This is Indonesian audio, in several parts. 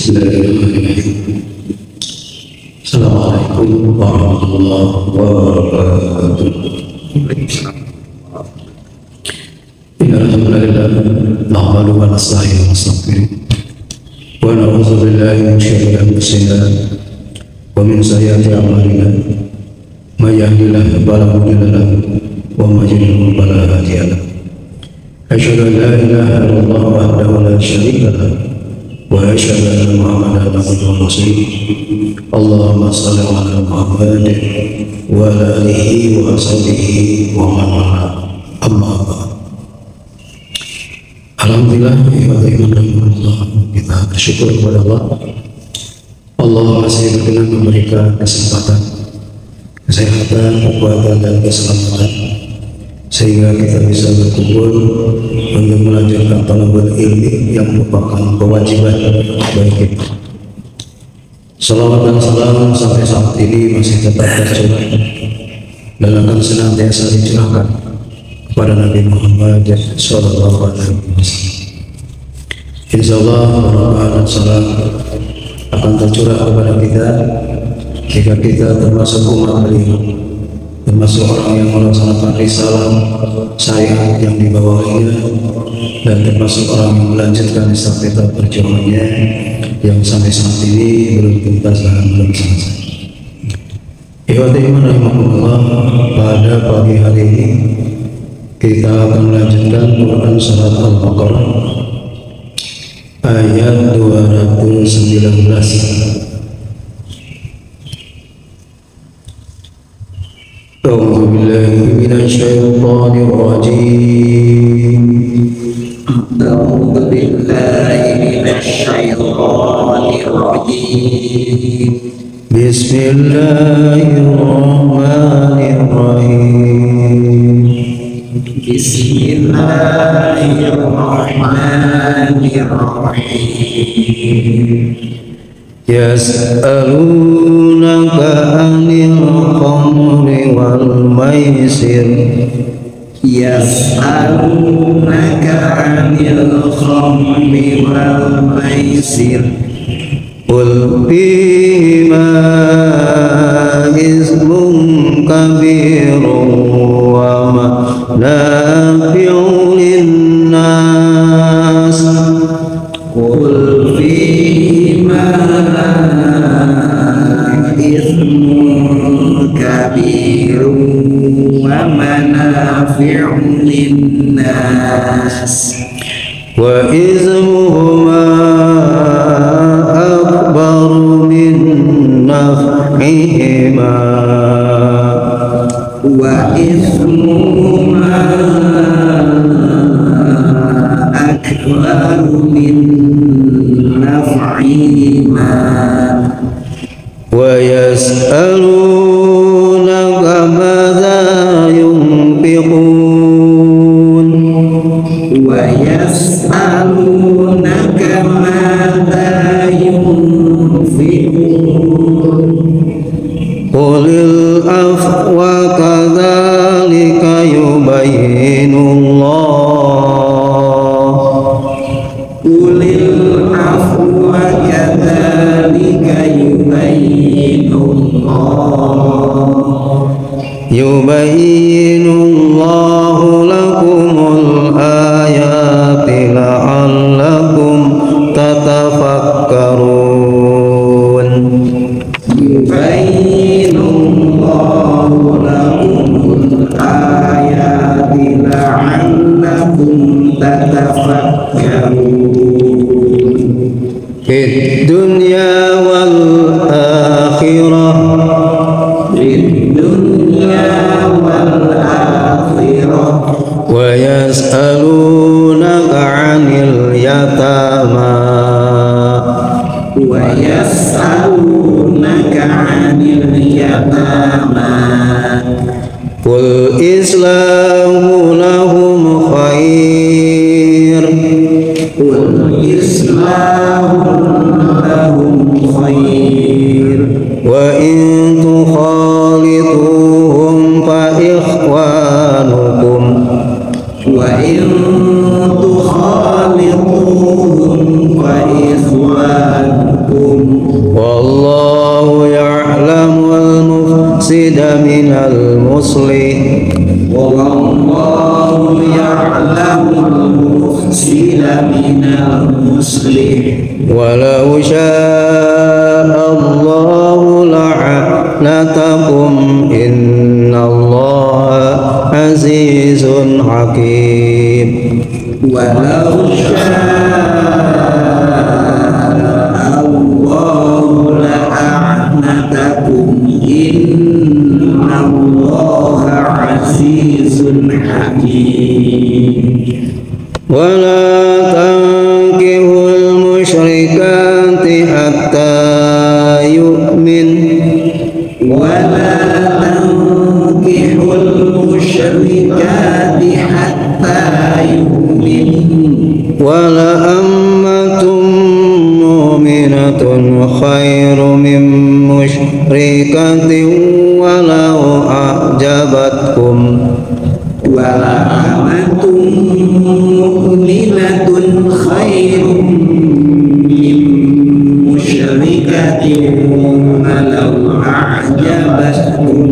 Bismillahirrahmanirrahim. Assalamualaikum warahmatullahi wabarakatuh. Innalhamdulillah nahmaduhu wa nasta'inuhu wa nastaghfiruh wa na'udzu billahi min syururi anfusina wa min sayyiati a'malina. May yahdihillahu fala mudilla lahu wa may yudlil fala hadiya lahu. Asyhadu an la ilaha illallah wahdahu la syarika lahu wa asyhadu anna Muhammadan abduhu wa rasuluh. Allahumma shalli ala Muhammad wa ala alihi wa sahbihi wa man wala. Amma ba'd. Alhamdulillah, kita bersyukur kepada Allah. Allah masih berkenan memberikan kesempatan, kesehatan, kekuatan dan keselamatan sehingga kita bisa berkumpul untuk melanjutkan talabul ilmi yang merupakan kewajiban bagi kita. Salawat dan salam sampai saat ini masih tetap tercurah dan akan senantiasa dicurahkan kepada Nabi Muhammad sallallahu alaihi wasallam. Insyaallah rahmat dan salam akan tercurah kepada kita jika kita termasuk umat beliau, termasuk orang yang melaksanakan risalah syariat yang dibawahinya, dan termasuk orang yang melanjutkan estafeta perjuangannya yang sampai saat ini belum tuntas dan belum selesai. Ikhwati iman rahimakumullah, pada pagi hari ini kita akan melanjutkan Quran surat Al-Baqarah ayat 219. A'udzu billahi minasyaitonir rajim. A'udzu billahi minasyaitonir rajim. Bismillahirrahmanirrahim. Bismillahirrahmanirrahim. Yas'alunaka 'anil khamri wal maisir. Yas'alunaka 'anil khamri wal maisir. Qul fihima ismun kabirun wa manafi'u linnas. Qul fihima ismun kabirun wa manafi'u linnas wa ismuhuma akbaru min naf'ihima wa ismuhuma akbaru min naf'ihima wa yas'alunaka madza yunfiqun wa yas'alunaka madza yunfiqun qulil afwa kadzalika yubayyinullah qulil afwa kadzalika yubayyinullahu lakumul ayati la'allakum tatafakkarun. Yubayyinullahu lakumul ayati la'allakum tatafakkarun. Fid dunya wal akhirah. Fid dunya wal akhirah. Wa yas'alunaka 'anil yatama. Wa yas'alunaka 'anil yatama. Qul islahu lahum khair. Qul islahu lahum khair. Wa in tukhalituhum fa ikhwanukum. Wa in tukhalituhum fa ikhwanukum. من المصلح والله يعلم المفسد من المصلح ولو شاء الله لعنتكم إن الله عزيز حكيم ولو شاء الله لأعنتكم إن الله عزيز حكيم ولا تنكحوا المشركات حتى يؤمن ولا تنكحوا المشركات حتى يؤمنوا ولأمة مؤمنة خير من مشركة ولو أعجبتكم ولأمة مؤمنة خير من مشركة ولو أعجبتكم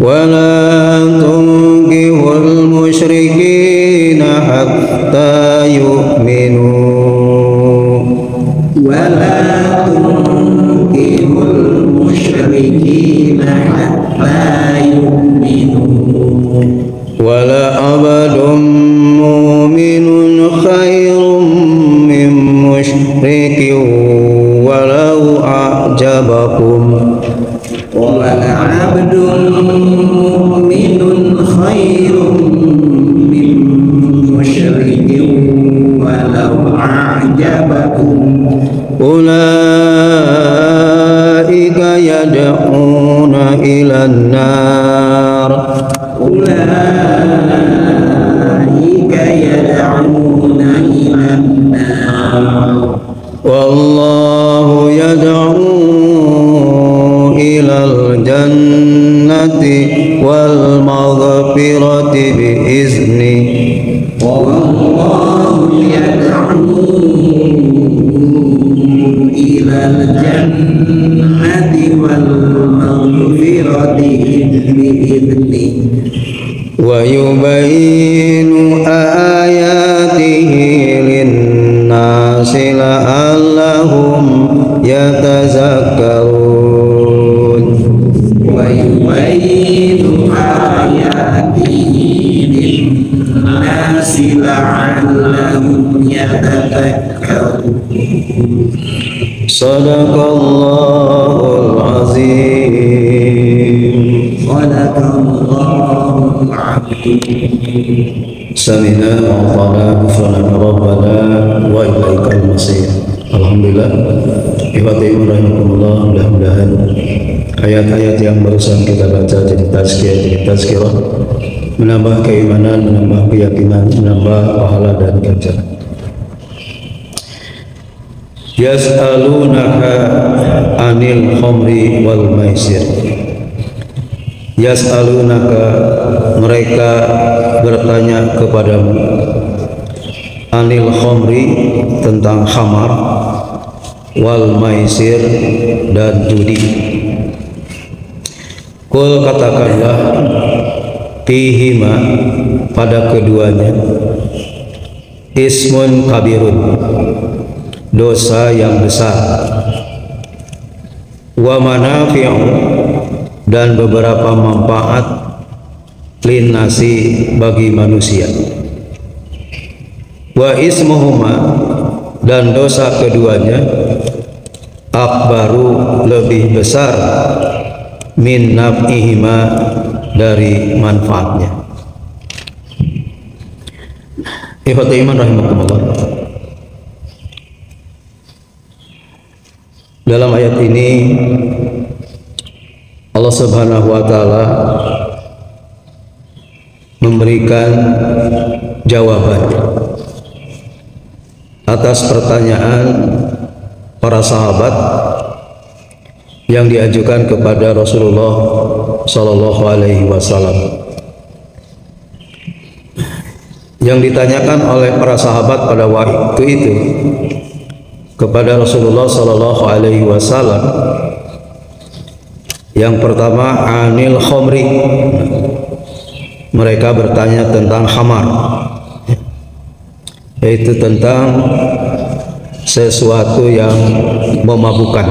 ولا تنكحوا المشركين حتى يؤمنوا ولا تنكحوا المشركين حتى يؤمنوا ولعبد مؤمن خير من مشرك ولو أعجبكم ولعبد مؤمن خير من مشرك ولو أعجبكم أولئك يدعون إلى النار أولئك يدعون إلى النار والله يدعو إلى الجنة والمغفرة بإذنه والله يدعو إلى الجنة والمغفرة بإذنه ويبين آياته للناس لعلهم يتذكرون ويبين آياته للناس لعلهم يتذكرون صدق الله العظيم صدق الله العظيم سمعنا وأطعنا غفرانك ربنا وإليك المصير. Alhamdulillah, ibadah rahimakumullah, mudah-mudahan ayat-ayat yang barusan kita baca jadi tazkirah, menambah keimanan, menambah keyakinan, menambah pahala dan ganjaran. Yas'alunaka anil khamri wal maisir. Yas'alunaka, mereka bertanya kepadamu, anil khamri, tentang khamar, wal maisir, dan judi. Kul, katakanlah, fihima, pada keduanya, ismun kabirun, dosa yang besar, wa manafi'u, dan beberapa manfaat, linnasi, bagi manusia, wa ismuhuma, dan dosa keduanya, akbaru, lebih besar, min naf'ihima, dari manfaatnya. Ikhwati iman rahimakumullah, dalam ayat ini Allah Subhanahu wa taala memberikan jawaban atas pertanyaan para sahabat yang diajukan kepada Rasulullah Shallallahu Alaihi Wasallam. Yang ditanyakan oleh para sahabat pada waktu itu kepada Rasulullah Shallallahu Alaihi Wasallam Yang pertama anil khomri, mereka bertanya tentang khamar, yaitu tentang sesuatu yang memabukkan.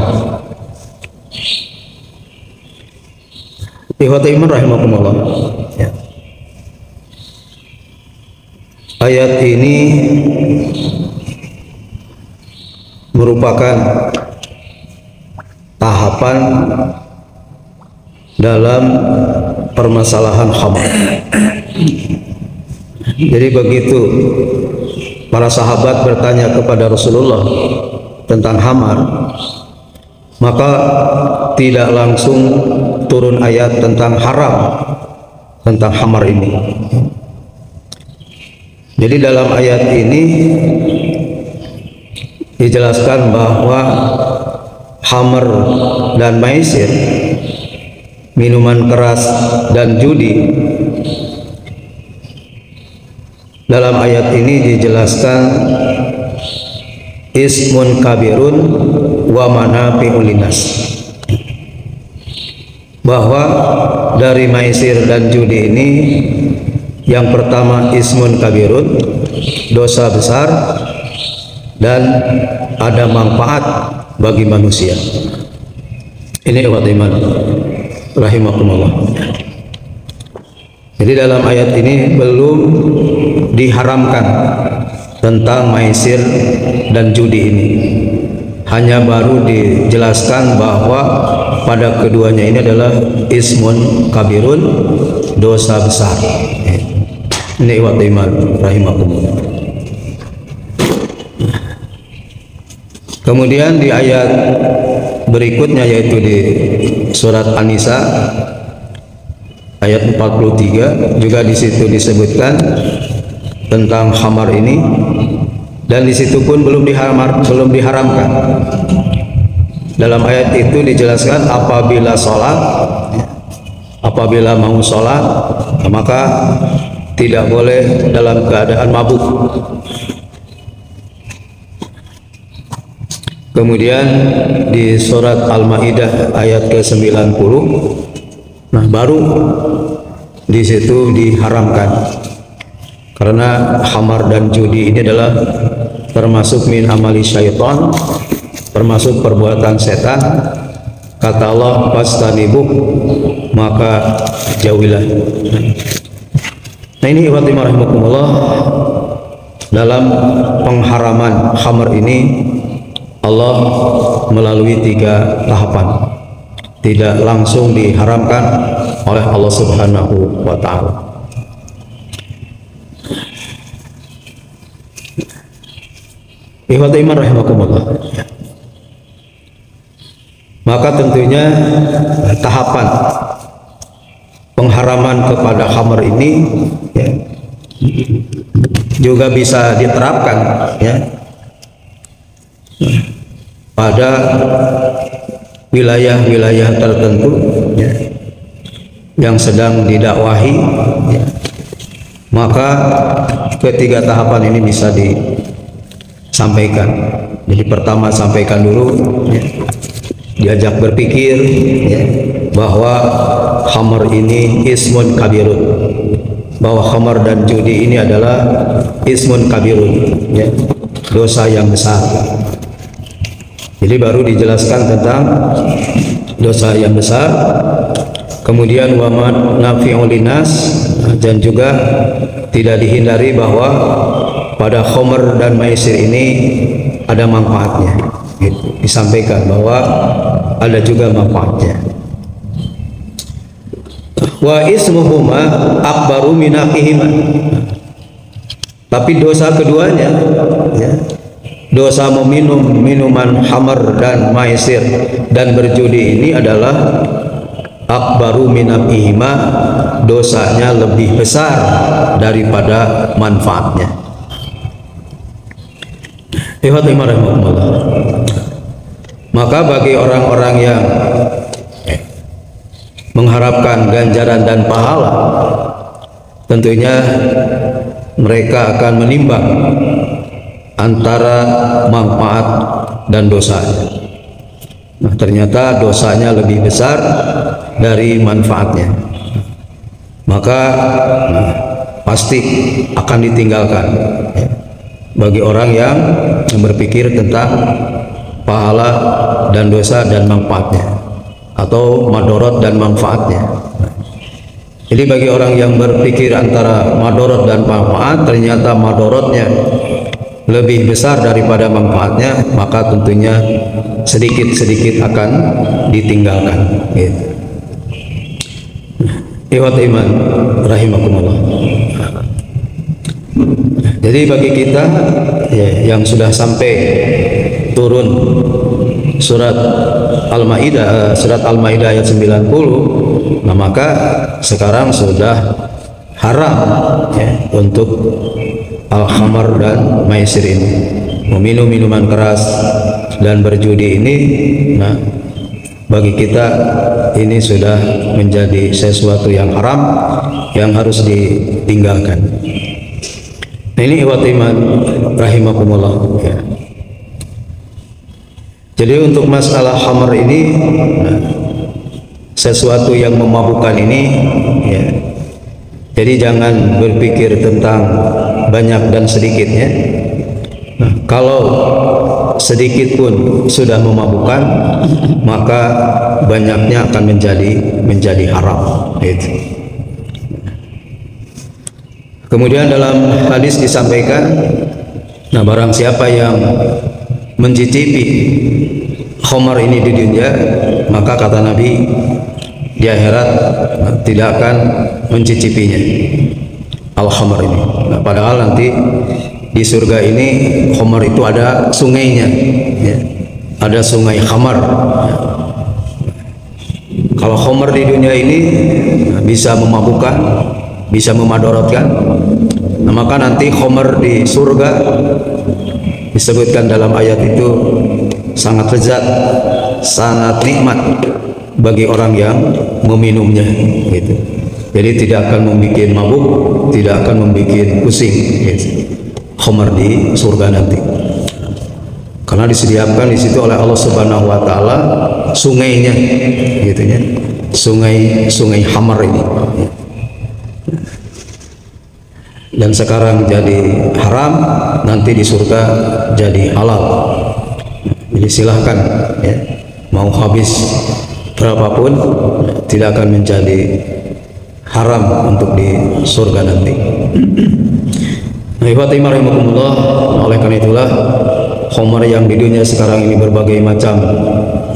Ikhwatul iman rahimakumullah. Ya. Ayat ini merupakan tahapan dalam permasalahan khamar. Jadi begitu para sahabat bertanya kepada Rasulullah tentang khamar, maka tidak langsung turun ayat tentang haram tentang khamar ini. Jadi dalam ayat ini dijelaskan bahwa khamar dan maisir, minuman keras dan judi, dalam ayat ini dijelaskan ismun kabirun wa manafi'un linnas, bahwa dari maisir dan judi ini yang pertama ismun kabirun, dosa besar, dan ada manfaat bagi manusia. Ini umat iman rahimakumullah. Jadi dalam ayat ini belum diharamkan tentang maisir dan judi ini, hanya baru dijelaskan bahwa pada keduanya ini adalah ismun kabirun, dosa besar. Ini umat iman rahimakumullah. Kemudian di ayat berikutnya, yaitu di surat An-Nisa ayat 43, juga di situ disebutkan tentang khamar ini, dan di situ pun belum diharamkan. Dalam ayat itu dijelaskan apabila mau sholat, maka tidak boleh dalam keadaan mabuk. Kemudian di surat Al-Maidah ayat ke-90, nah baru di situ diharamkan, karena khamar dan judi ini adalah termasuk min amali syaitan, termasuk perbuatan setan. Kata Allah, fastanibuh, maka jauhilah. Nah ini ikhwati rahimakumullah, dalam pengharaman khamar ini Allah melalui 3 tahapan. Tidak langsung diharamkan oleh Allah Subhanahu wa ta'ala. Ikhwati iman rahimakumullah. Maka tentunya tahapan pengharaman kepada khamar ini ya, juga bisa diterapkan ya, pada wilayah-wilayah tertentu ya, yang sedang didakwahi ya. Maka ketiga tahapan ini bisa disampaikan. Jadi pertama, sampaikan dulu ya, diajak berpikir ya, bahwa khamar ini ismun kabirun, bahwa khamar dan judi ini adalah ismun kabirun ya, dosa yang besar. Jadi baru dijelaskan tentang dosa yang besar. Kemudian wa nafi'un linnas, dan juga tidak dihindari bahwa pada khamar dan maisir ini ada manfaatnya. Gitu. Disampaikan bahwa ada juga manfaatnya. Wa ismuhuma akbaru minaqihima, tapi dosa keduanya ya, dosa meminum minuman khamar dan maisir dan berjudi ini adalah akbaru minaqihima, dosanya lebih besar daripada manfaatnya. Maka bagi orang-orang yang mengharapkan ganjaran dan pahala, tentunya mereka akan menimbang antara manfaat dan dosa. Nah, ternyata dosanya lebih besar dari manfaatnya, maka pasti akan ditinggalkan ya, bagi orang yang berpikir tentang pahala dan dosa dan manfaatnya, atau madorot dan manfaatnya. Jadi bagi orang yang berpikir antara madorot dan manfaat, ternyata madorotnya lebih besar daripada manfaatnya, maka tentunya sedikit-sedikit akan ditinggalkan gitu. Ikhwat iman rahimakumullah. Jadi bagi kita ya, yang sudah sampai turun surat Al-Maidah ayat 90, nah maka sekarang sudah haram ya, untuk al-khamar dan maisir ini, meminum minuman keras dan berjudi ini. Nah, bagi kita ini sudah menjadi sesuatu yang haram yang harus ditinggalkan. Nah, ini ikhwat iman rahimakumullah ya. Jadi untuk masalah khamar ini, nah, sesuatu yang memabukkan ini ya, jadi jangan berpikir tentang banyak dan sedikitnya. Nah, kalau sedikit pun sudah memabukkan, maka banyaknya akan menjadi haram gitu. Kemudian dalam hadis disampaikan, nah barang siapa yang mencicipi khamar ini di dunia, maka kata Nabi di akhirat tidak akan mencicipinya al-khamar ini. Nah, padahal nanti di surga ini khamar itu ada sungainya ya. Ada sungai khamar ya. Kalau khamar di dunia ini bisa memabukkan, bisa memadorotkan, nah, maka nanti khamar di surga disebutkan dalam ayat itu sangat lezat, sangat nikmat bagi orang yang meminumnya gitu. Jadi tidak akan membuat mabuk, tidak akan membuat pusing gitu. Khamar di surga nanti, karena disediakan di situ oleh Allah Subhanahu wa taala sungainya gitu ya. Sungai khamar ini. Dan sekarang jadi haram, nanti di surga jadi halal. Jadi silahkan ya, mau habis berapapun tidak akan menjadi haram untuk di surga nanti. Rahimakumullah. Oleh karena itulah khamar yang di dunia sekarang ini berbagai macam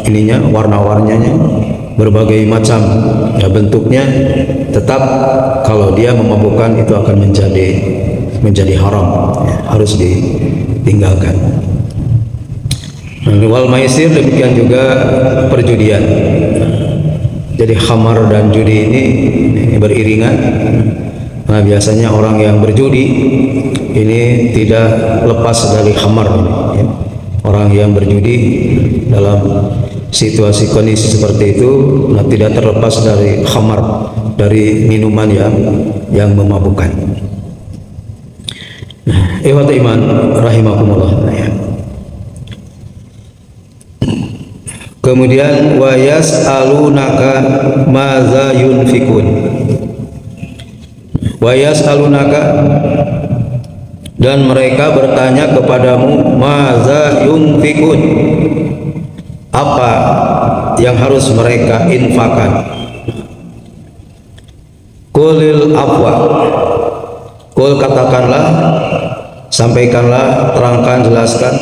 ininya, warna-warnanya, berbagai macam ya bentuknya, tetap kalau dia memabukkan itu akan menjadi haram ya, harus ditinggalkan. Wal maisir, demikian juga perjudian. Jadi khamar dan judi ini beriringan. Nah, biasanya orang yang berjudi ini tidak lepas dari khamar ya. Orang yang berjudi dalam situasi kondisi seperti itu, nah, tidak terlepas dari khamar, dari minuman yang memabukkan. Ikhwat iman rahimakumullah ya. Kemudian wa yas'alunaka madza yunfikun. Wa yas'alunaka, dan mereka bertanya kepadamu, madza yunfikun, apa yang harus mereka infakkan. Qulil afwa, qul katakanlah, sampaikanlah, terangkan, jelaskan,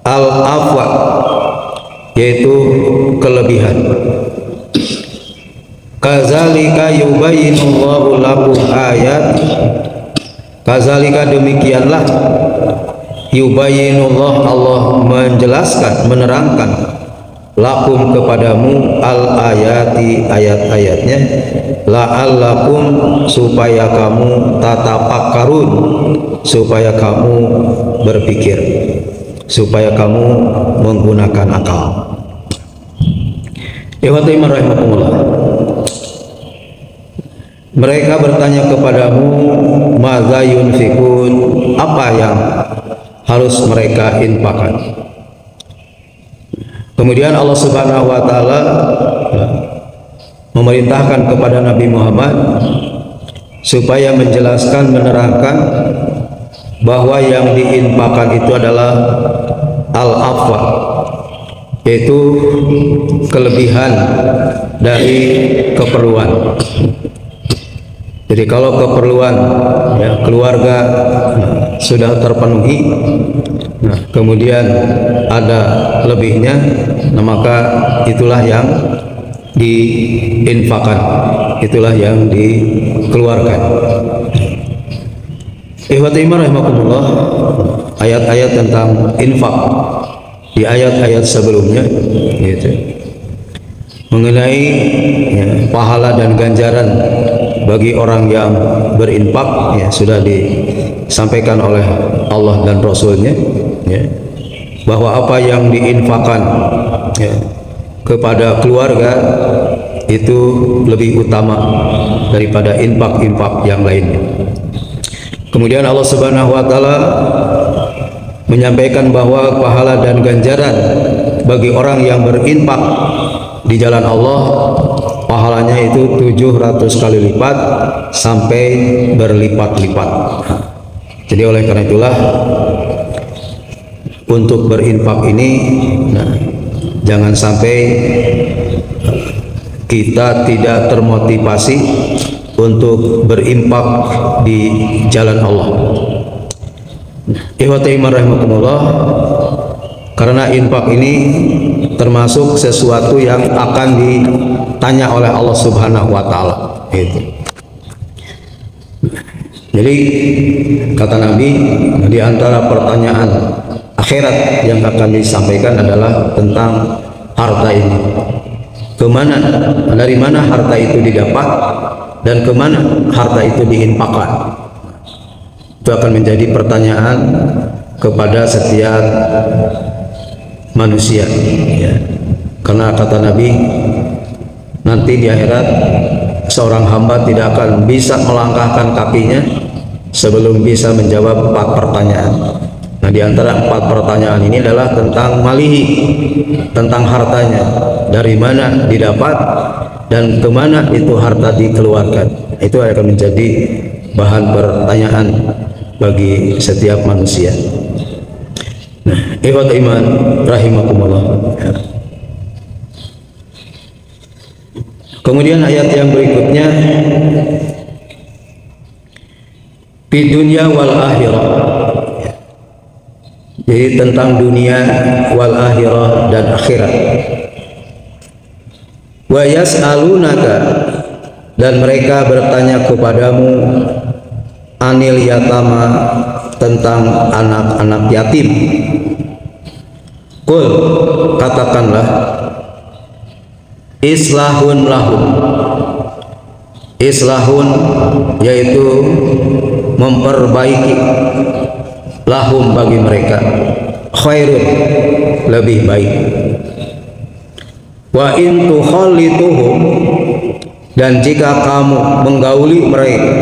al afwa, yaitu kelebihan. Kazalika yubayyinullahu lakum ayat, kazalika demikianlah, yubayyinullah Allah menjelaskan, menerangkan, lakum kepadamu al ayati ayat-ayatnya, la'allakum supaya kamu tatafakkarun, supaya kamu berpikir, supaya kamu menggunakan akal. Ikhwati rahimakumullah. Mereka bertanya kepadamu, madza yunfikun, apa yang harus mereka infakkan. Kemudian Allah Subhanahu wa taala memerintahkan kepada Nabi Muhammad supaya menjelaskan, menerangkan bahwa yang diinfakkan itu adalah al-afwa, yaitu kelebihan dari keperluan. Jadi kalau keperluan ya, keluarga sudah terpenuhi, kemudian ada lebihnya, maka itulah yang diinfakkan, itulah yang dikeluarkan. Ikhwati iman rahimakumullah, ayat-ayat tentang infak di ayat-ayat sebelumnya gitu, mengenai ya, pahala dan ganjaran bagi orang yang berinfak ya, sudah disampaikan oleh Allah dan Rasulnya ya, bahwa apa yang diinfakkan ya, kepada keluarga itu lebih utama daripada infak-infak yang lainnya. Kemudian Allah Subhanahu wa taala menyampaikan bahwa pahala dan ganjaran bagi orang yang berinfak di jalan Allah, pahalanya itu 700 kali lipat sampai berlipat-lipat. Jadi oleh karena itulah untuk berinfak ini jangan sampai kita tidak termotivasi untuk berinfak di jalan Allah. Ikhwati iman rahimakumullah, karena infak ini termasuk sesuatu yang akan ditanya oleh Allah Subhanahu wa taala itu. Jadi kata Nabi, di antara pertanyaan akhirat yang akan disampaikan adalah tentang harta ini. Kemana, dari mana harta itu didapat dan kemana harta itu diinfakkan. Itu akan menjadi pertanyaan kepada setiap manusia ya. Karena kata Nabi, nanti di akhirat seorang hamba tidak akan bisa melangkahkan kakinya sebelum bisa menjawab 4 pertanyaan. Nah, di antara 4 pertanyaan ini adalah tentang malihi, tentang hartanya, dari mana didapat dan kemana itu harta dikeluarkan. Itu akan menjadi bahan pertanyaan bagi setiap manusia. Nah, ikhwat iman rahimakumullah. Kemudian ayat yang berikutnya, di dunia wal akhirah. Jadi tentang dunia wal akhirah dan akhirat. Wa yas'alunaka, dan mereka bertanya kepadamu anil yatama, tentang anak-anak yatim. Qul, katakanlah, islahun lahum. Islahun yaitu memperbaiki, lahum bagi mereka, khairun lebih baik. Wa in tukhallituhum, dan jika kamu menggauli mereka,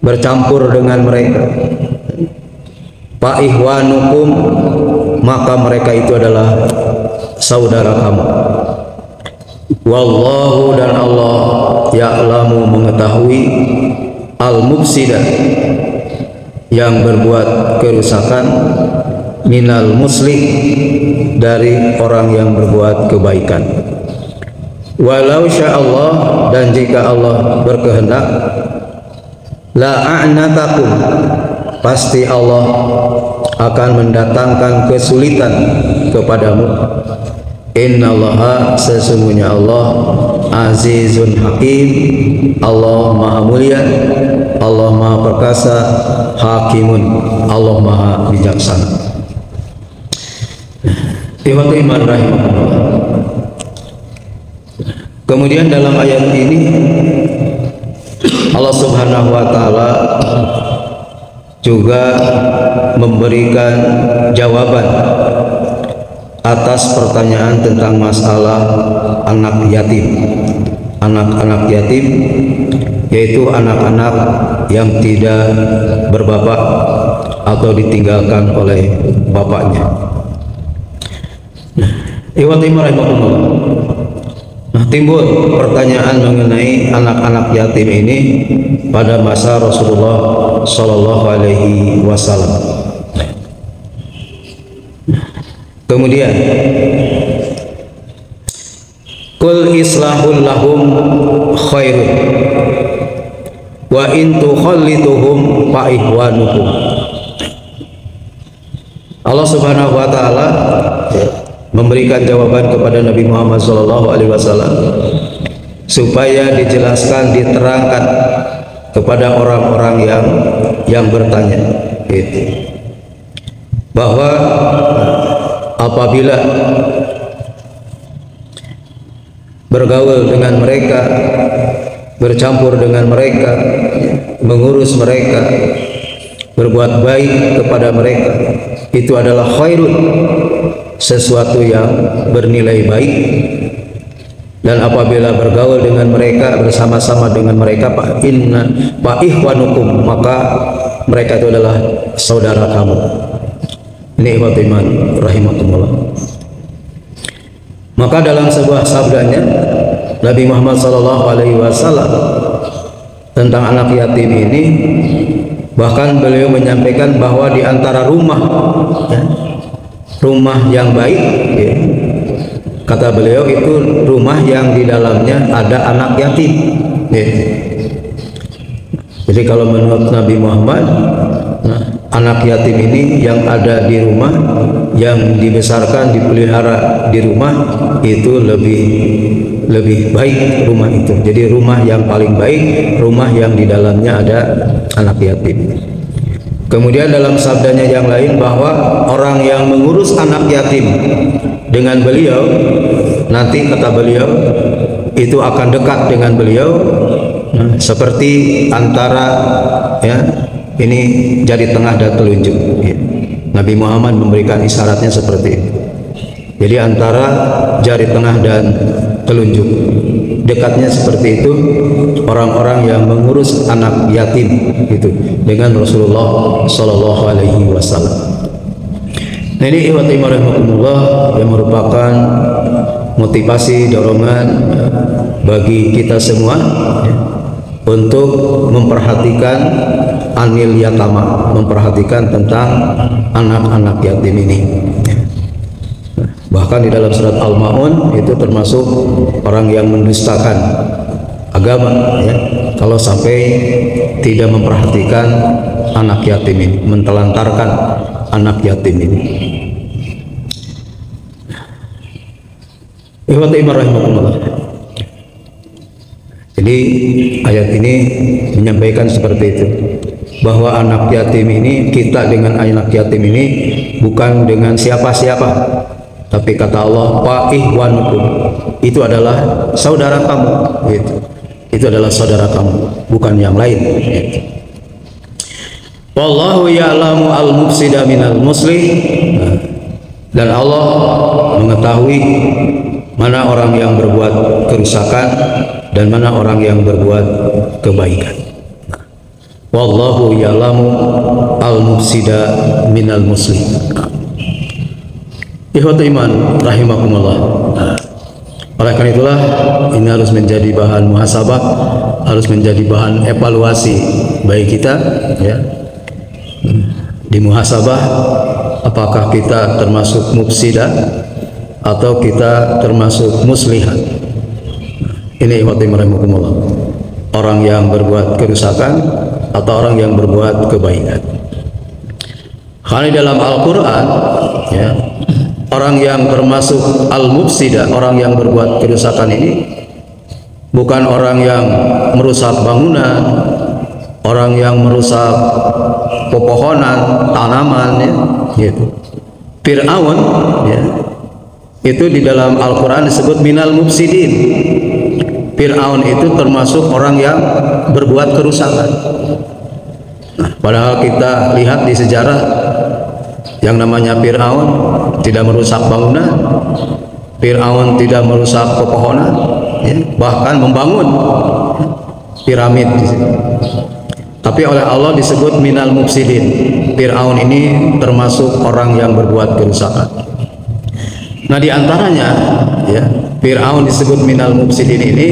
bercampur dengan mereka, fa ihwanukum, maka mereka itu adalah saudara kamu. Wallahu, dan Allah ya'lamu, mengetahui, al-mufsida, yang berbuat kerusakan, minal muslih, dari orang yang berbuat kebaikan. Walau sya'allah, dan jika Allah berkehendak, la a'natakum, pasti Allah akan mendatangkan kesulitan kepadamu. Innallaha, sesungguhnya Allah azizun hakim, Allah maha mulia, Allah maha perkasa, hakimun, Allah maha bijaksana. Ikhwati iman rahimahullah. Kemudian dalam ayat ini Allah Subhanahu wa taala juga memberikan jawaban atas pertanyaan tentang masalah anak yatim. Anak-anak yatim yaitu anak-anak yang tidak berbapak atau ditinggalkan oleh bapaknya. Ikhwati rahimahumullah. timbul pertanyaan mengenai anak-anak yatim ini pada masa Rasulullah Shallallahu Alaihi Wasallam. Kemudian, kul islahul lahum khairun wa in tukhallituhum fa ihwanukum. Allah Subhanahu wa taala memberikan jawaban kepada Nabi Muhammad SAW supaya dijelaskan, diterangkan kepada orang-orang yang bertanya itu, bahwa apabila bergaul dengan mereka, bercampur dengan mereka, mengurus mereka, berbuat baik kepada mereka, itu adalah khairun, sesuatu yang bernilai baik. Dan apabila bergaul dengan mereka, bersama-sama dengan mereka, fa ihwanukum, maka mereka itu adalah saudara kamu. Ini ikhwat iman rahimakumullah. Maka dalam sebuah sabdanya Nabi Muhammad SAW tentang anak yatim ini, bahkan beliau menyampaikan bahwa di antara rumah yang baik, kata beliau, itu rumah yang di dalamnya ada anak yatim. Jadi kalau menurut Nabi Muhammad, anak yatim ini yang ada di rumah, yang dibesarkan, dipelihara di rumah, itu lebih baik rumah itu. Jadi rumah yang paling baik, rumah yang di dalamnya ada anak yatim. Kemudian dalam sabdanya yang lain, bahwa orang yang mengurus anak yatim dengan beliau, nanti kata beliau, itu akan dekat dengan beliau, seperti antara ini jari tengah dan telunjuk. Nabi Muhammad memberikan isyaratnya seperti itu. Jadi antara jari tengah dan telunjuk, dekatnya seperti itu orang-orang yang mengurus anak yatim itu dengan Rasulullah Shallallahu Alaihi Wasallam. Nah, ini ikhwati rahimakumullah yang merupakan motivasi, dorongan bagi kita semua untuk memperhatikan anil yatama, memperhatikan tentang anak-anak yatim ini. Bahkan di dalam surat Al-Ma'un itu termasuk orang yang mendustakan agama, kalau sampai tidak memperhatikan anak yatim ini, mentelantarkan anak yatim ini. Ikhwati rahimakumullah. Jadi ayat ini menyampaikan seperti itu, bahwa anak yatim ini, kita dengan anak yatim ini bukan dengan siapa-siapa, tapi kata Allah, fa ihwanukum, itu adalah saudara kamu, itu adalah saudara kamu, bukan yang lain. Wallahu ya'lamu al-mufsida minal muslih, dan Allah mengetahui mana orang yang berbuat kerusakan dan mana orang yang berbuat kebaikan. Wallahu ya'lamu al-mufsida minal muslih. Ikhwatu iman rahimakumullah. Oleh karena itulah ini harus menjadi bahan muhasabah, harus menjadi bahan evaluasi bagi kita, di muhasabah, apakah kita termasuk mufsidah atau kita termasuk muslihat. Ini ikhwatu iman rahimakumullah, orang yang berbuat kerusakan atau orang yang berbuat kebaikan. Karena dalam Al-Quran, orang yang termasuk al-mufsida, orang yang berbuat kerusakan ini bukan orang yang merusak bangunan, orang yang merusak pepohonan, tanaman, Fir'aun, itu di dalam Al-Quran disebut minal mufsidin. Fir'aun itu termasuk orang yang berbuat kerusakan. Padahal kita lihat di sejarah, yang namanya Fir'aun tidak merusak bangunan, Fir'aun tidak merusak pepohonan, bahkan membangun piramid di sini. Tapi oleh Allah disebut minal mufsidin. Fir'aun ini termasuk orang yang berbuat kerusakan. Nah, di antaranya Fir'aun disebut minal mufsidin ini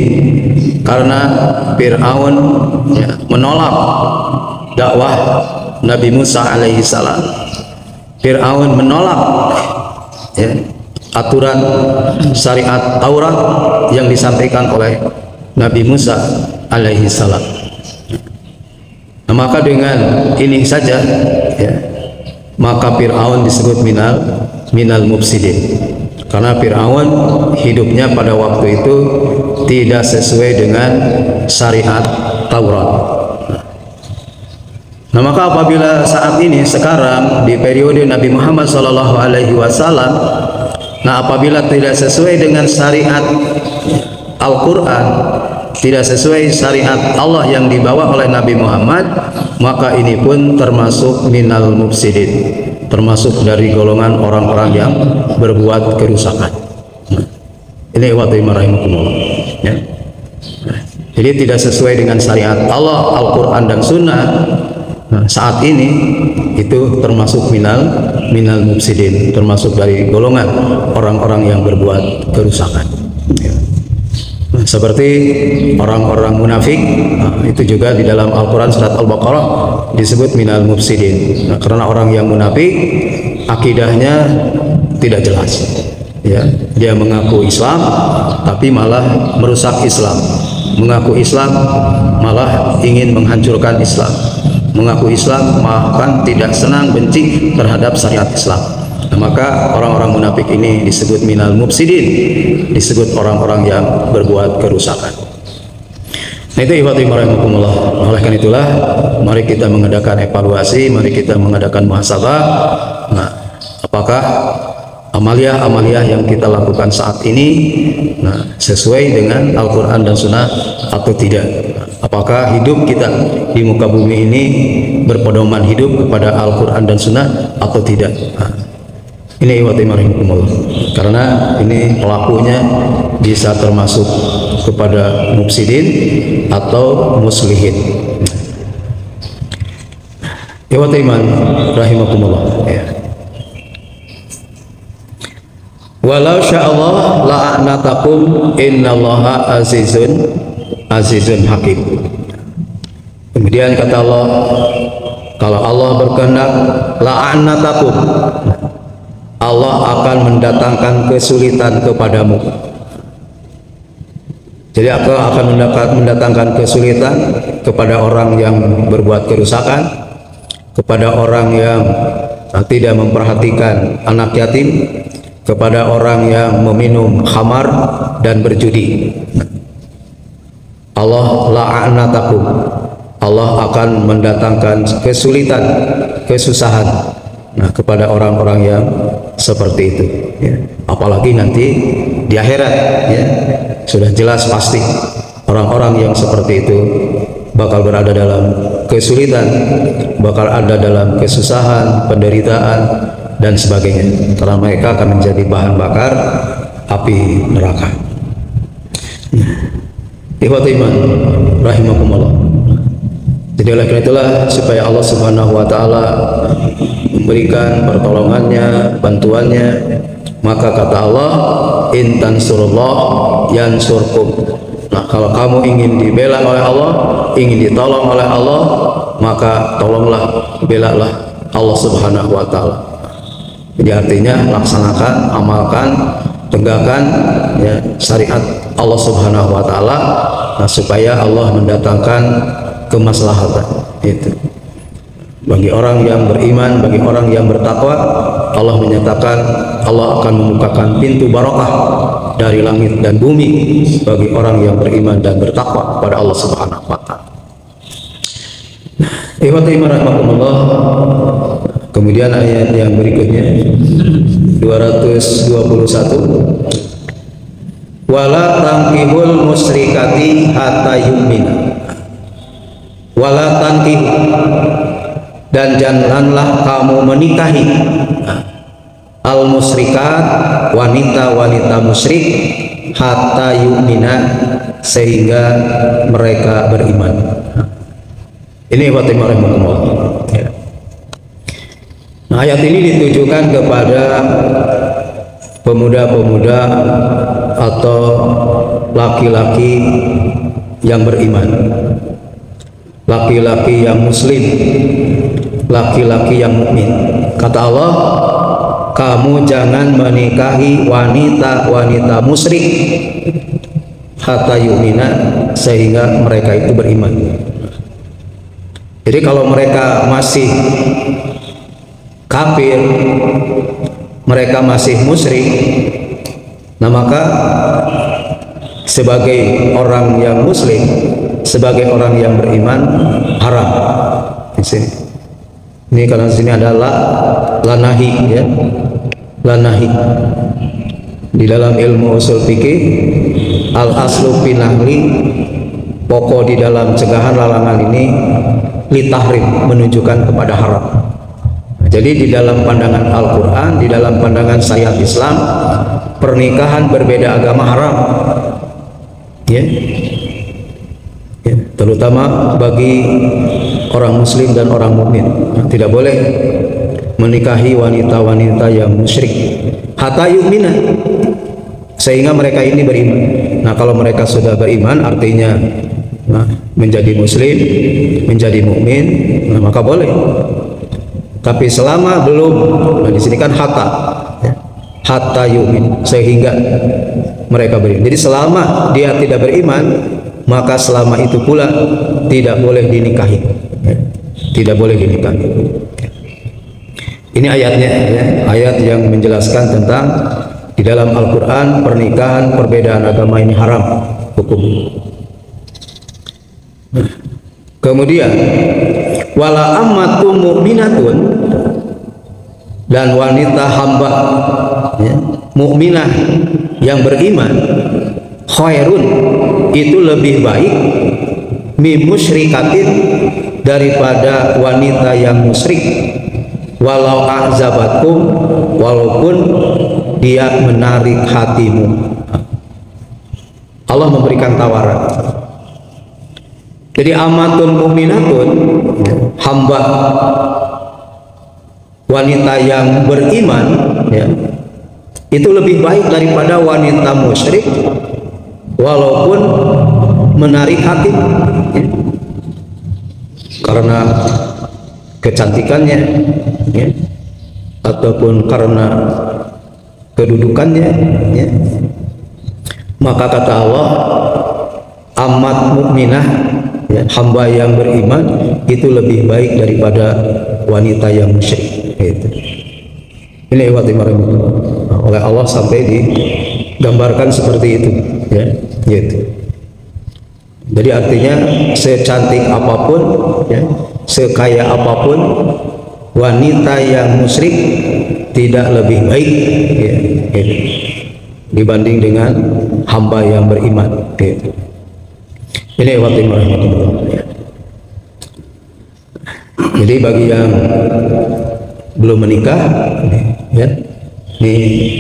karena Fir'aun menolak dakwah Nabi Musa alaihi salam. Fir'aun menolak aturan syariat Taurat yang disampaikan oleh Nabi Musa alaihi salam. Nah, maka dengan ini saja maka Fir'aun disebut minal mufsidin, karena Fir'aun hidupnya pada waktu itu tidak sesuai dengan syariat Taurat. Nah, maka apabila saat ini sekarang di periode Nabi Muhammad SAW, nah apabila tidak sesuai dengan syariat Al-Quran, tidak sesuai syariat Allah yang dibawa oleh Nabi Muhammad, maka ini pun termasuk minal mufsidin, termasuk dari golongan orang-orang yang berbuat kerusakan. Ini waktu rahimakumullah ya. Jadi tidak sesuai dengan syariat Allah, Al-Quran dan Sunnah. Nah, saat ini itu termasuk minal mufsidin, termasuk dari golongan orang-orang yang berbuat kerusakan ya. Seperti orang-orang munafik, itu juga di dalam Al-Quran surat Al-Baqarah disebut minal mufsidin. Nah, karena orang yang munafik akidahnya tidak jelas ya. Dia mengaku Islam tapi malah merusak Islam, mengaku Islam malah ingin menghancurkan Islam, mengaku Islam bahkan tidak senang, benci terhadap syariat Islam. Nah, maka orang-orang munafik ini disebut minal mufsidin, disebut orang-orang yang berbuat kerusakan. Nah, itu ikhwati rahimakumullah. Oleh karena itulah mari kita mengadakan evaluasi, mari kita mengadakan muhasabah. Nah, apakah amalia-amalia yang kita lakukan saat ini sesuai dengan Al-Quran dan Sunnah atau tidak? Apakah hidup kita di muka bumi ini berpedoman hidup kepada Al-Quran dan Sunnah atau tidak? Ini rahimahumullah, karena ini pelakunya bisa termasuk kepada mufsidin atau muslihin. Iman rahimahumullah ya. Walau sya'allah la'anatakum innallaha azizun hakim. Kemudian kata Allah, kalau Allah berkehendak la'anatakum, Allah akan mendatangkan kesulitan kepadamu. Jadi Allah akan mendatangkan kesulitan kepada orang yang berbuat kerusakan, kepada orang yang tidak memperhatikan anak yatim, kepada orang yang meminum khamar dan berjudi. Allah la'anatakum, Allah akan mendatangkan kesulitan, kesusahan kepada orang-orang yang seperti itu ya. Apalagi nanti di akhirat ya, sudah jelas pasti orang-orang yang seperti itu bakal berada dalam kesulitan, bakal ada dalam kesusahan, penderitaan dan sebagainya, karena mereka akan menjadi bahan bakar api neraka. Ikhwati iman rahimakumullah. Jadi oleh karena itulah supaya Allah Subhanahu wa taala memberikan pertolongannya, bantuannya, maka kata Allah, in tansurullah yansurkum. Nah, kalau kamu ingin dibela oleh Allah, ingin ditolong oleh Allah, maka tolonglah, belalah Allah Subhanahu wa taala. Jadi artinya laksanakan, amalkan, tegakkan ya syariat Allah Subhanahu wa taala, supaya Allah mendatangkan kemaslahatan itu. Bagi orang yang beriman, bagi orang yang bertakwa, Allah menyatakan Allah akan membukakan pintu barokah dari langit dan bumi bagi orang yang beriman dan bertakwa kepada Allah Subhanahu wa taala. Rahimahumullah. Kemudian ayat yang berikutnya 221, wala tankihul musyrikati hatta yu'mina. Wala tankih, dan janganlah kamu menikahi al musyrikat, wanita-wanita musyrik, hatta yu'mina, sehingga mereka beriman. Ini rahimahumullah ya. Nah, ayat ini ditujukan kepada pemuda-pemuda atau laki-laki yang beriman, laki-laki yang muslim, laki-laki yang mukmin. Kata Allah, kamu jangan menikahi wanita-wanita musyrik hatta yu'mina, sehingga mereka itu beriman. Jadi kalau mereka masih kafir, mereka masih musyrik, nah maka sebagai orang yang muslim, sebagai orang yang beriman, haram. Ini karena di sini adalah lanahi, ya, lanahi. Di dalam ilmu usul fikih, al aslu finahli, pokok di dalam cegahan larangan ini litahrim, menunjukkan kepada haram. Jadi di dalam pandangan Al-Quran, di dalam pandangan syariat Islam, pernikahan berbeda agama haram, ya, ya, terutama bagi orang muslim dan orang mukmin. Tidak boleh menikahi wanita-wanita yang musyrik hatta yu'mina, sehingga mereka ini beriman. Nah, kalau mereka sudah beriman, artinya menjadi muslim, menjadi mukmin, nah, maka boleh. Tapi selama belum, nah di sini kan hatta, ya, hatta yu'min, sehingga mereka beriman. Jadi selama dia tidak beriman, maka selama itu pula tidak boleh dinikahi, ya, tidak boleh dinikahi. Ini ayatnya, ya, ayat yang menjelaskan tentang di dalam Al-Quran pernikahan perbedaan agama ini haram hukum. Kemudian wala ammatun mu'minatun, dan wanita hamba, ya, mukminah yang beriman, khairun, itu lebih baik, mi musyrikatin, daripada wanita yang musyrik, walau a'zabatkum, walaupun dia menarik hatimu. Allah memberikan tawaran. Jadi amatun mu'minatun, hamba wanita yang beriman, ya, itu lebih baik daripada wanita musyrik walaupun menarik hati, ya, karena kecantikannya, ya, ataupun karena kedudukannya, ya. Maka kata Allah, amat mukminah, ya, hamba yang beriman itu lebih baik daripada wanita yang musyrik. Gitu. Ini oleh Allah sampai digambarkan seperti itu, ya, gitu. Jadi artinya secantik apapun, ya, sekaya apapun, wanita yang musyrik tidak lebih baik, ya, gitu, dibanding dengan hamba yang beriman. Gitu. Ini jadi bagi yang belum menikah, ya, ini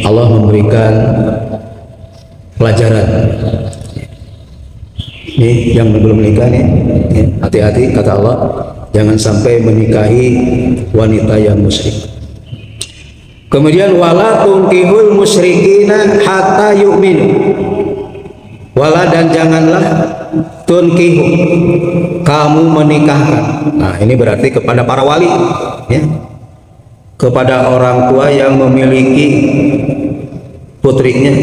Allah memberikan pelajaran. Ini yang belum menikah nih, ya, hati-hati, kata Allah, jangan sampai menikahi wanita yang musyrik. Kemudian wala tunkihul musyrikina hatta yu'minu, wala, dan janganlah tunkihu, kamu menikahkan. Nah, ini berarti kepada para wali, ya, kepada orang tua yang memiliki putrinya.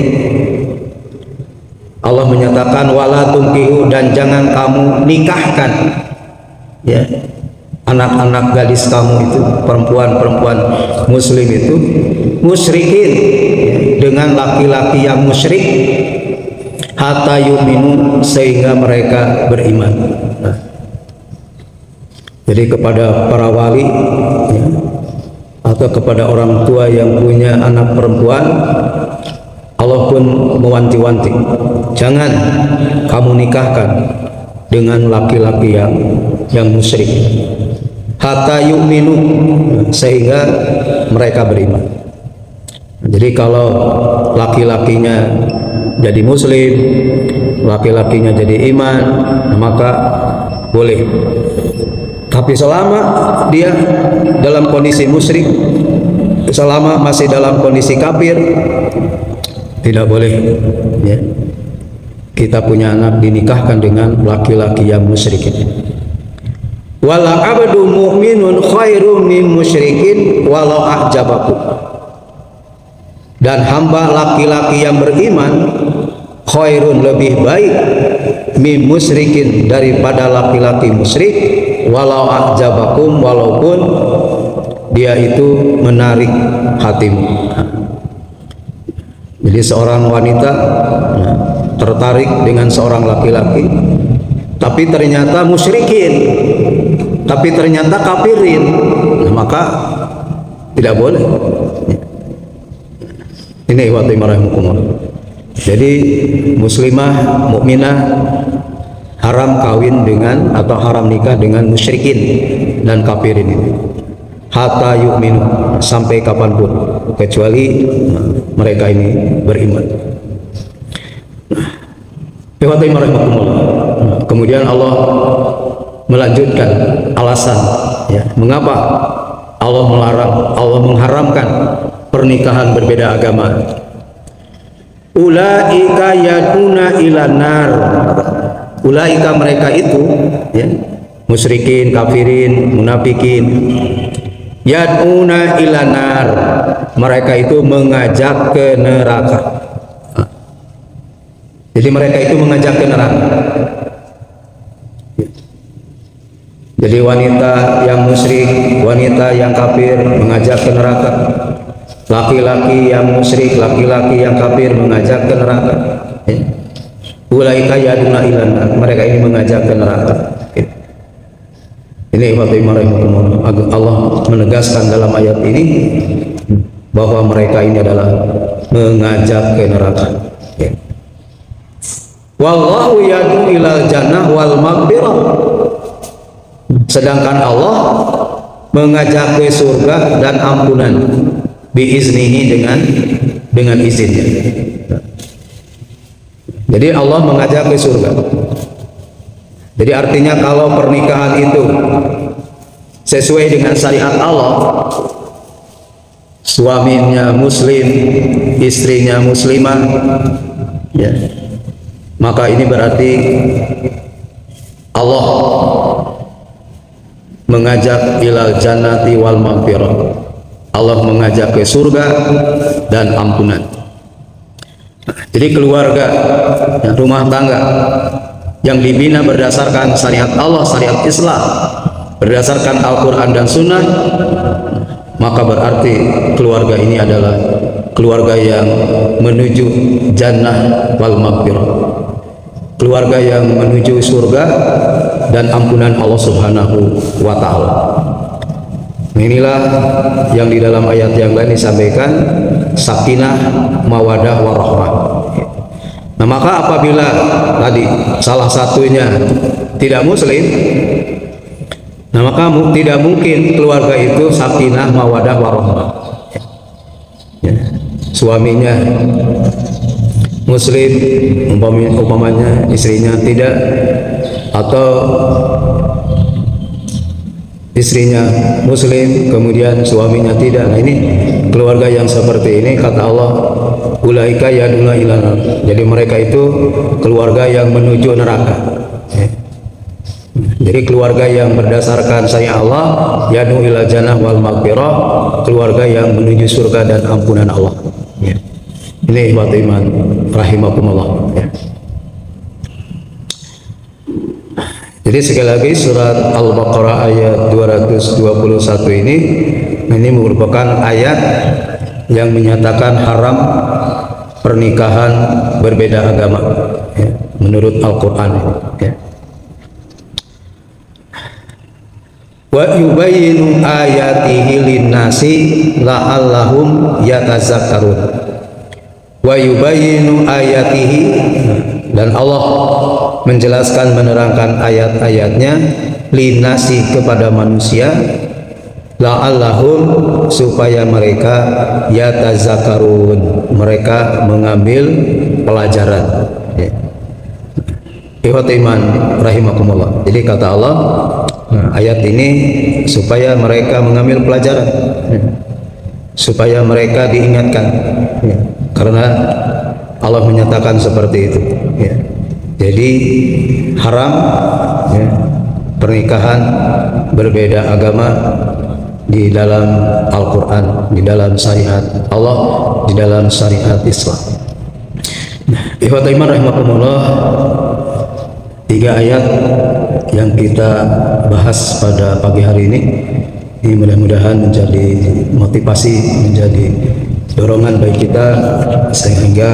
Allah menyatakan wala tunkihu, dan jangan kamu nikahkan, ya, anak-anak gadis kamu itu, perempuan-perempuan muslim itu, musyrikin, ya, dengan laki-laki yang musyrik, hatta yu'minu, sehingga mereka beriman. Nah, jadi kepada para wali, ya, atau kepada orang tua yang punya anak perempuan, Allah pun mewanti-wanti, jangan kamu nikahkan dengan laki-laki yang musyrik, hatta yu'minu, sehingga mereka beriman. Jadi kalau laki-lakinya jadi muslim, laki-lakinya jadi iman, maka boleh. Tapi selama dia dalam kondisi musyrik, selama masih dalam kondisi kafir, tidak boleh ya, kita punya anak dinikahkan dengan laki-laki yang musyrikin. Wala abdu mu'minun khairum min musyrikin walau ahjabakum. Dan hamba laki-laki yang beriman khairun lebih baik min musyrikin daripada laki-laki musyrik walau ahjabakum, walaupun dia itu menarik hatimu. Jadi seorang wanita tertarik dengan seorang laki-laki tapi ternyata musyrikin, tapi ternyata kafirin, maka tidak boleh. Ini wa rahimahumullah. Jadi muslimah mukminah haram kawin dengan atau haram nikah dengan musyrikin dan kafirin ini. Hatta yu'minu, sampai kapanpun, kecuali mereka ini beriman. Kemudian Allah melanjutkan alasan ya, mengapa Allah melarang, Allah mengharamkan pernikahan berbeda agama. Ulaika yaduna ilan nar. Ulaika mereka itu ya, musyrikin, kafirin, munafikin, yaduna ilan nar, mereka itu mengajak ke neraka. Jadi mereka itu mengajak ke neraka. Jadi wanita yang musyrik, wanita yang kafir mengajak ke neraka. Laki-laki yang musyrik, laki-laki yang kafir mengajak ke neraka. Ulaika yaduna ilan nar, mereka ini mengajak ke neraka. Ini Allah menegaskan dalam ayat ini bahwa mereka ini adalah mengajak ke neraka. Wallahu yad'u ilal jannah wal maghfirah. Sedangkan Allah mengajak ke surga dan ampunan biiznihi, dengan izinnya. Jadi Allah mengajak ke surga. Jadi artinya kalau pernikahan itu sesuai dengan syariat Allah, suaminya muslim, istrinya muslimah, ya, maka ini berarti Allah mengajak ilal jannati wal maghfirah. Allah mengajak ke surga dan ampunan. Jadi keluarga, rumah tangga yang dibina berdasarkan syariat Allah, syariat Islam, berdasarkan Al-Quran dan Sunnah, maka berarti keluarga ini adalah keluarga yang menuju jannah wal maghfirah, keluarga yang menuju surga dan ampunan Allah Subhanahu wa ta'ala. Inilah yang di dalam ayat yang lain disampaikan, sakinah, mawadah, warahmah. Nah, maka apabila tadi salah satunya tidak muslim, nah maka tidak mungkin keluarga itu sakinah, mawadah, warahmah. Ya. Suaminya muslim, umpamanya istrinya tidak, atau istrinya muslim kemudian suaminya tidak. Nah, ini keluarga yang seperti ini kata Allah, ulaika yaduna ila nar. Jadi mereka itu keluarga yang menuju neraka. Jadi keluarga yang berdasarkan syariat Allah, yadu ila jannah wal maghfirah, keluarga yang menuju surga dan ampunan Allah. Ya. Ini ikhwat iman rahimakumullah. Ya. Jadi sekali lagi surat Al-Baqarah ayat 221 ini merupakan ayat yang menyatakan haram pernikahan berbeda agama, ya, menurut Al-Quran. Ya. Wa yubayyinu ayatihi linnasi la'allahum yatazakkarun. Wa yubayyinu ayatihi, dan Allah menjelaskan, menerangkan ayat-ayatnya linnasi kepada manusia, la'allahum supaya mereka yatazakkarun, mereka mengambil pelajaran. Ya. Ikhwat iman rahimakumullah. Jadi kata Allah, ayat ini supaya mereka mengambil pelajaran, ya, supaya mereka diingatkan, ya, karena Allah menyatakan seperti itu. Ya. Jadi haram ya, pernikahan berbeda agama di dalam Al-Quran, di dalam syariat Allah, di dalam syariat Islam. Ikhwatul iman rahimakumullah, 3 ayat yang kita bahas pada pagi hari ini mudah-mudahan menjadi motivasi, menjadi dorongan bagi kita sehingga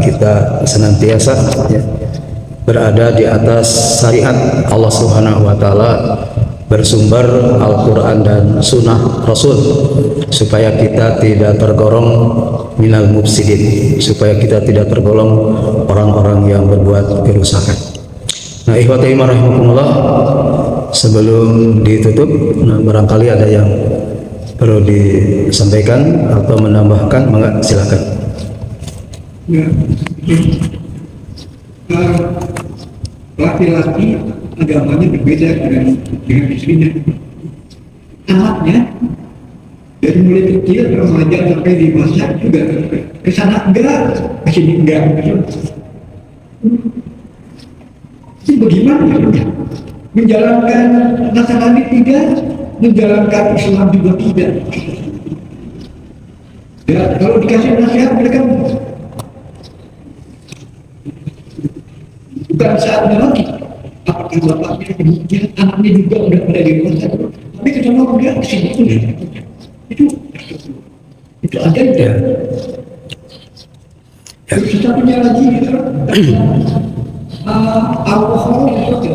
kita senantiasa ya, berada di atas syariat Allah Subhanahu wa taala, bersumber Al-Quran dan Sunnah Rasul, supaya kita tidak tergolong minal mufsidin, supaya kita tidak tergolong orang-orang yang berbuat kerusakan. Nah, ikhwatul iman rahimakumullah, sebelum ditutup, barangkali ada yang perlu disampaikan atau menambahkan, maka silakan. Ya, laki-laki agamanya berbeda dengan istrinya. Anaknya dari mulai kecil, remaja sampai dewasa juga kesana enggak, kesini enggak. Itu bagaimana ya? Menjalankan naskah tidak, menjalankan Islam juga tidak. Ya, kalau dikasih nasihat mereka bukan saatnya lagi. Apakah bapaknya demikian, anaknya juga udah pada dewasa, tapi kenapa dia kesini pun itu ada ya. Terus satunya lagi gitu, alkohol itu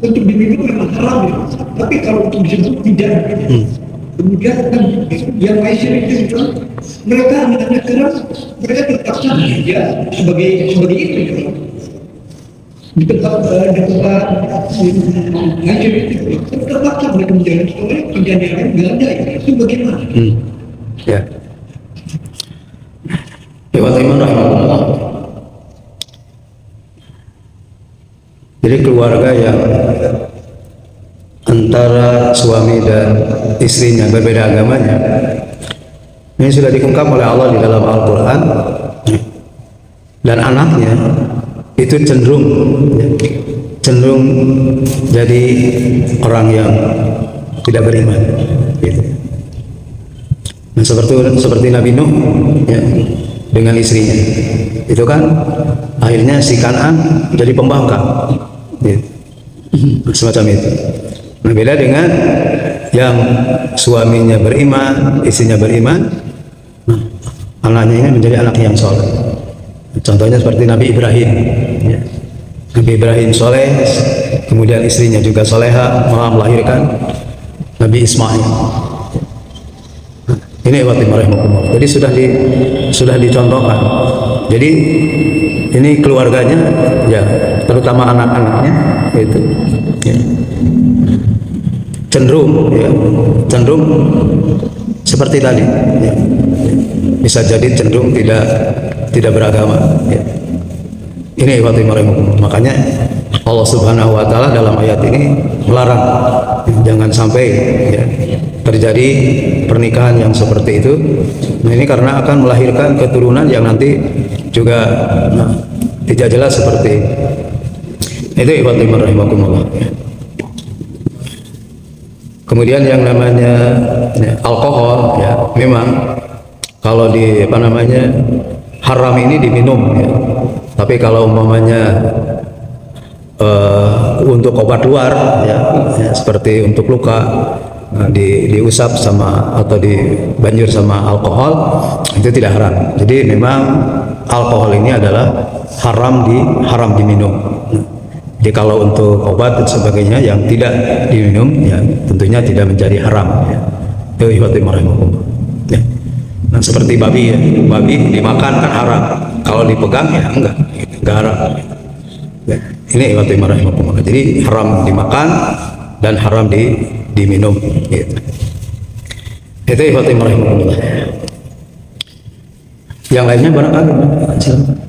untuk diminum memang haram ya, tapi kalau untuk disebut tidak. Kemudian kan yang maisir itu mereka anak-anak keras, mereka terpaksa ya sebagai itu ya. Di tempat ngajar itu terpaksa mereka menjalani sekolah, kerjaan yang lain nggak ada ya. Itu bagaimana? Ya. Ikhwatul iman rahimakumullah. Jadi keluarga yang antara suami dan istrinya berbeda agamanya, ini sudah diungkap oleh Allah di dalam Al-Quran, dan anaknya itu cenderung jadi orang yang tidak beriman gitu. Nah, seperti Nabi Nuh ya, dengan istrinya itu kan akhirnya si Kan'an jadi pembangkang gitu. Semacam itu. Nah, beda dengan yang suaminya beriman, istrinya beriman, nah, anaknya ini menjadi anak yang soleh. Contohnya seperti Nabi Ibrahim ya. Nabi Ibrahim soleh, kemudian istrinya juga soleha, malah melahirkan Nabi Ismail. Ini rahimahullah. Jadi sudah dicontohkan. Jadi ini keluarganya ya, terutama anak-anaknya itu ya, cenderung seperti tadi ya. Bisa jadi cenderung tidak beragama ya. Ini makanya Allah Subhanahu wa taala dalam ayat ini melarang jangan sampai ya, terjadi pernikahan yang seperti itu. Nah, ini karena akan melahirkan keturunan yang nanti juga tidak jelas seperti itu. Rahimakumullah. Kemudian yang namanya ya, alkohol ya, memang kalau di haram ini diminum ya. Tapi kalau umpamanya untuk obat luar ya, seperti untuk luka diusap sama atau dibanjur sama alkohol, itu tidak haram. Jadi memang alkohol ini adalah haram diminum. Jadi kalau untuk obat dan sebagainya yang tidak diminum ya tentunya tidak menjadi haram ya. Itu ya. Nah, seperti babi ya, babi dimakan kan haram, kalau dipegang ya enggak haram ya. Ini rahimahumullah. Jadi haram dimakan dan haram diminum gitu. Itu rahimahumullah. Yang lainnya barangkali silakan.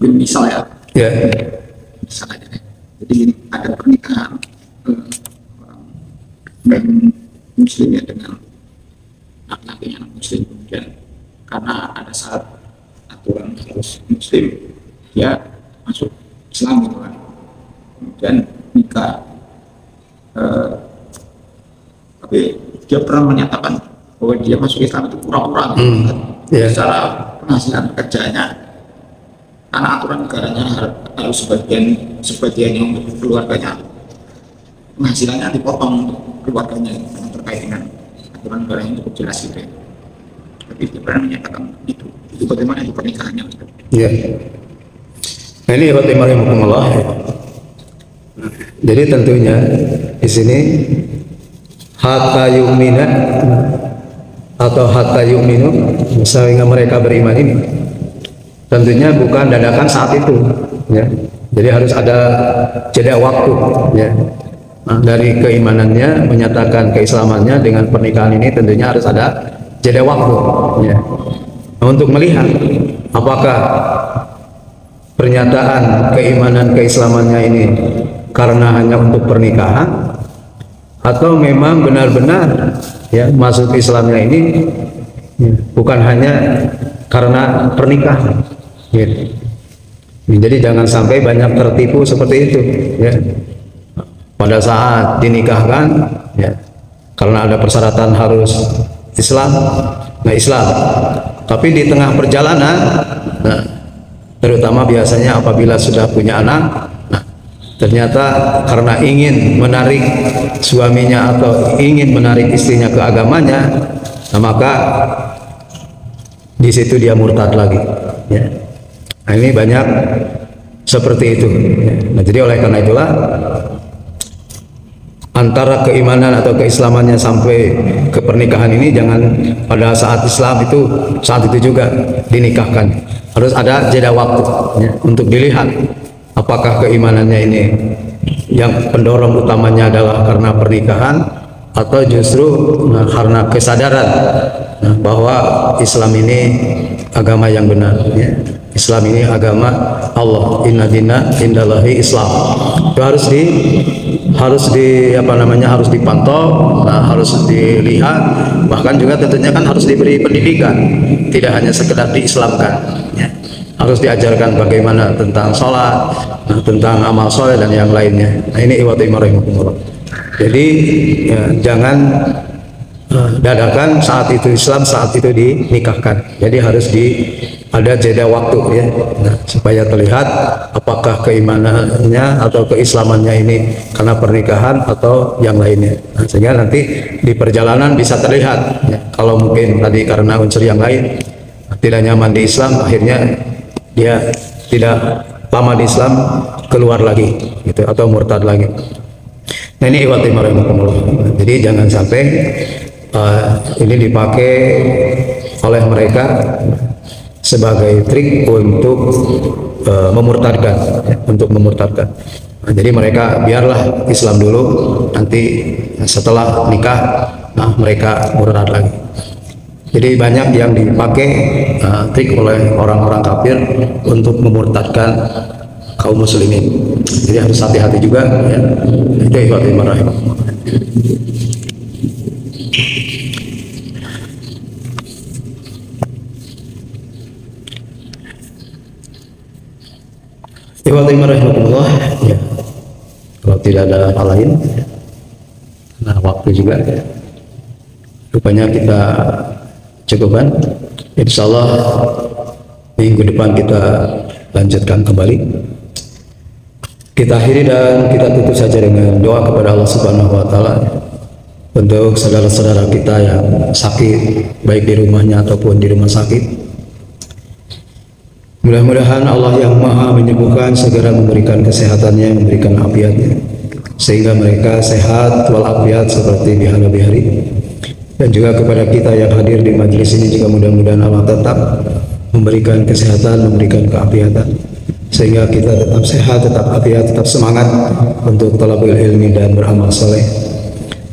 Mungkin misal ya, Ya. misalnya Jadi ada pernikahan orang muslim ya dengan laki-laki anak muslim, kemudian karena ada saat aturan harus muslim dia masuk Islam gitu kan, kemudian nikah, tapi dia pernah menyatakan bahwa dia masuk Islam itu pura-pura secara penghasilan kerjanya, karena aturan negaranya harus sebagiannya untuk keluarganya, penghasilannya dipotong untuk keluarganya yang terkait dengan aturan negara yang cukup jelas gitu ya. Tapi dia pernah menyatakan itu bagaimana itu pernikahannya? Ya. Nah, ini rahimahumullah. Jadi tentunya di sini hatta yu'mina atau hatta yu'minu sehingga mereka beriman ini tentunya bukan dadakan saat itu ya. Jadi harus ada jeda waktu ya. Nah, dari keimanannya menyatakan keislamannya dengan pernikahan ini tentunya harus ada jeda waktu ya. Nah, untuk melihat apakah pernyataan keimanan keislamannya ini karena hanya untuk pernikahan atau memang benar-benar ya masuk Islamnya ini ya, bukan hanya karena pernikahan ya. Jadi jangan sampai banyak tertipu seperti itu ya. Pada saat dinikahkan ya, karena ada persyaratan harus Islam, nah Islam, tapi di tengah perjalanan nah, terutama biasanya apabila sudah punya anak, nah, ternyata karena ingin menarik suaminya atau ingin menarik istrinya ke agamanya, nah, maka di situ dia murtad lagi ya. Nah, ini banyak seperti itu ya. Nah, jadi oleh karena itulah antara keimanan atau keislamannya sampai ke pernikahan ini jangan pada saat Islam itu saat itu juga dinikahkan, harus ada jeda waktu ya, untuk dilihat apakah keimanannya ini yang pendorong utamanya adalah karena pernikahan atau justru karena kesadaran bahwa Islam ini agama yang benar ya. Islam ini agama Allah, inna dina indallahi Islam. Itu harus dipantau, nah, harus dilihat, bahkan juga tentunya kan harus diberi pendidikan, tidak hanya sekedar diislamkan ya. Harus diajarkan bagaimana tentang sholat, nah, tentang amal soleh dan yang lainnya. Nah, ini rahimahumullah. Jadi ya, jangan dadakan saat itu Islam, saat itu dinikahkan. Jadi harus ada jeda waktu ya, nah, supaya terlihat apakah keimanannya atau keislamannya ini karena pernikahan atau yang lainnya. Nah, sehingga nanti di perjalanan bisa terlihat ya, kalau mungkin tadi karena unsur yang lain tidak nyaman di Islam, akhirnya dia tidak lama di Islam, keluar lagi gitu atau murtad lagi. Nah, ini jadi jangan sampai ini dipakai oleh mereka sebagai trik untuk memurtadkan ya, untuk memurtadkan. Nah, jadi mereka biarlah Islam dulu, nanti setelah nikah nah mereka murtad lagi. Jadi banyak yang dipakai trik oleh orang-orang kafir untuk memurtadkan kaum muslimin. Jadi harus hati-hati juga ya. Itu rahimahumullah. Rahimahullah ya. Kalau tidak ada hal lain, nah waktu juga ya. Rupanya kita cukupan. Insyaallah minggu depan kita lanjutkan kembali. Kita akhiri dan kita tutup saja dengan doa kepada Allah Subhanahu wa taala untuk saudara-saudara kita yang sakit baik di rumahnya ataupun di rumah sakit. Mudah-mudahan Allah yang maha menyembuhkan segera memberikan kesehatannya, memberikan afiatnya, sehingga mereka sehat walafiat seperti bihari. Dan juga kepada kita yang hadir di majelis ini juga mudah-mudahan Allah tetap memberikan kesehatan, memberikan keafiatan, sehingga kita tetap sehat, tetap afiat, tetap semangat untuk talabul ilmi dan beramal soleh.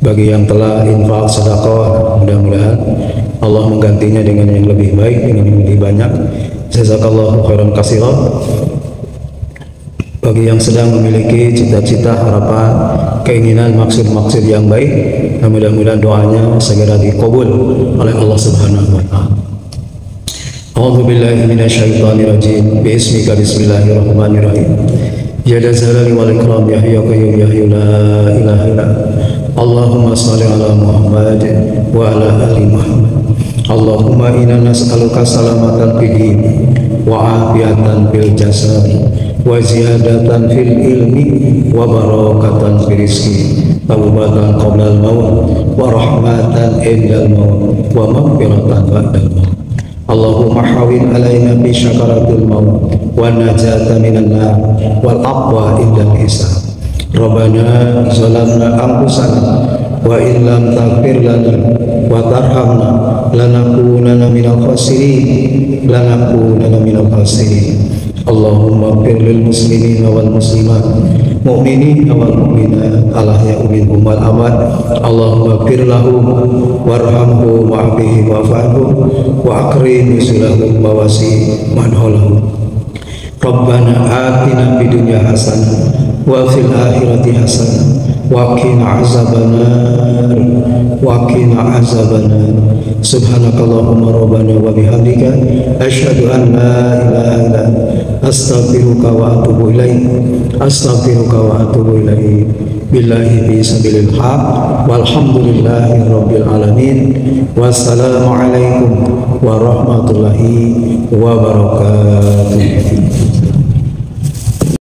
Bagi yang telah infak sedekah, mudah-mudahan Allah menggantinya dengan yang lebih baik, dengan yang lebih banyak. Jazakallahu khairan katsiran. bagi yang sedang memiliki cita-cita, harapan, keinginan, maksud-maksud yang baik, dan mudah-mudahan doanya segera dikabul oleh Allah Subhanahu wa taala. A'udzu billahi minasyaitonir rajim. Bismika bismillahirrahmanirrahim. Ya dzal jalali wal ikram ya hayyu qayyum ya hayyu la ilaha illa Allahumma shalli ala Muhammad wa ala ali Muhammad. Allahumma inna nas'aluka salamatan fid din wa afiyatan fil jasad wa ziyadatan fil ilmi wa barakatan fil rizqi taubatan qabla al maut wa rahmatan indal maut wa maghfiratan ba'dal maut. Allahumma hawin alaina bi syakaratil maut wa najata minan nar wal aqwa indal hisab. Rabbana zalamna anfusana wa in lam taghfir lana wa tarhamna lanakunanna minal khasirin Allahumma ighfir lil muslimina wal muslimat mu'minina wal mu'minat al ahya'i minhum wal amwat. Allahumma ighfir lahum warhamhum wa'afihim wa'fa'hum wa akrim nusulahum wa wasi' madholahum. Rabbana atina fid dunya hasanah wa fil akhirati hasanah wa qina azabannar subhanakallahumma rabbana wa bihamdika asyhadu an la ilaha illa anta astaghfiruka wa atubu ilaik billahi fi sabilil haq walhamdulillahi rabbil alamin. Wassalamu alaikum warahmatullahi wabarakatuh.